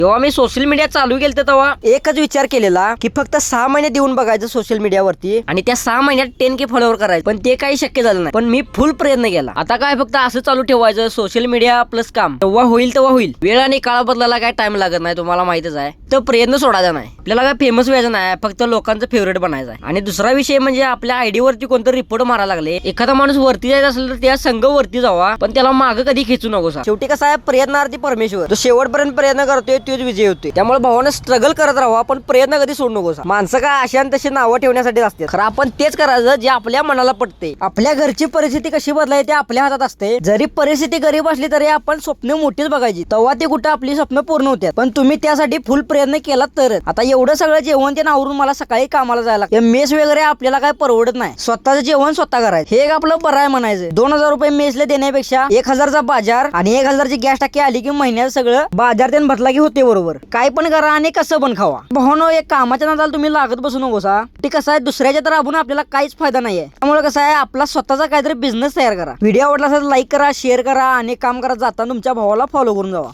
जेव्हा मी social media चालू केलं तेव्हा एकच विचार केलेला की फक्त 6 महिने देऊन बघायचं सोशल मीडियावरती आणि त्या 6 महिन्यात 10K फॉलोअर करायचं, पण ते काही शक्य झालं नाही. पण मी फुल प्रयत्न केला. आता काय फक्त असं चालू ठेवायचं सोशल मीडिया प्लस काम, तेव्हा होईल तेव्हा होईल. वेळ आणि काळ बदलायला काय टाइम लागत नाही, तुम्हाला माहितच आहे. तर प्रयत्न सोडायचा नाही. आपल्याला काय फेमस व्हायचं नाही, फक्त लोकांचं फेवरेट बनायचं आहे. आणि दुसरा विषय म्हणजे आपल्या आयडी वरती कोणतं रिपोर्ट मारायला लागले. एखादा माणूस वरती जायचं असेल तर त्या संघ वरती जावा, पण त्याला मागं कधी खेचू नको. शेवटी कसं आहे, प्रयत्नार्थी परमेश्वर. तो शेवटपर्यंत प्रयत्न करतोय तोच विजय होतोय. त्यामुळे भावानं स्ट्रगल करत राहा, पण प्रयत्न कधी सोडू नको. माणसं काय अशा तशी नावं ठेवण्यासाठी असते. खरं आपण तेच करायचं जे आपल्या मनाला पटते. आपल्या घरची परिस्थिती कशी बदलायची ते आपल्या हातात असते. जरी परिस्थिती गरीब असली तरी आपण स्वप्न मोठीच बघायची, तेव्हा ते कुठं आपली स्वप्न पूर्ण होतात. पण तुम्ही त्यासाठी फुल प्रयत्न केला तरच. आता एवढं सगळं जेवण ते आवरून मला सकाळी कामाला जायला लागतं. मेस वगैरे आपल्याला काय परवडत नाही. स्वतःचं जेवण स्वतः करायचं हे एक आपलं बरं आहे म्हणायचं. 2000 रुपये मेसला देण्यापेक्षा 1000चा बाजार आणि 1000ची गॅस टाकी आली की महिन्यात सगळं बाजार त्यांनी भरला की होते बरोबर. काय पण करा आणि कसं पण खावा. भावानो, एक कामाच्या नादाला तुम्ही लागत बसू नकोसा. ते कसं आहे, दुसऱ्याच्या तर राबून आपल्याला काहीच फायदा नाहीये. त्यामुळे कसं आहे, आपला स्वतःचा काहीतरी बिझनेस तयार करा. व्हिडिओ आवडला असेल लाईक करा, शेअर करा आणि काम करा. जाताना तुमच्या भावाला फॉलो करून जावा.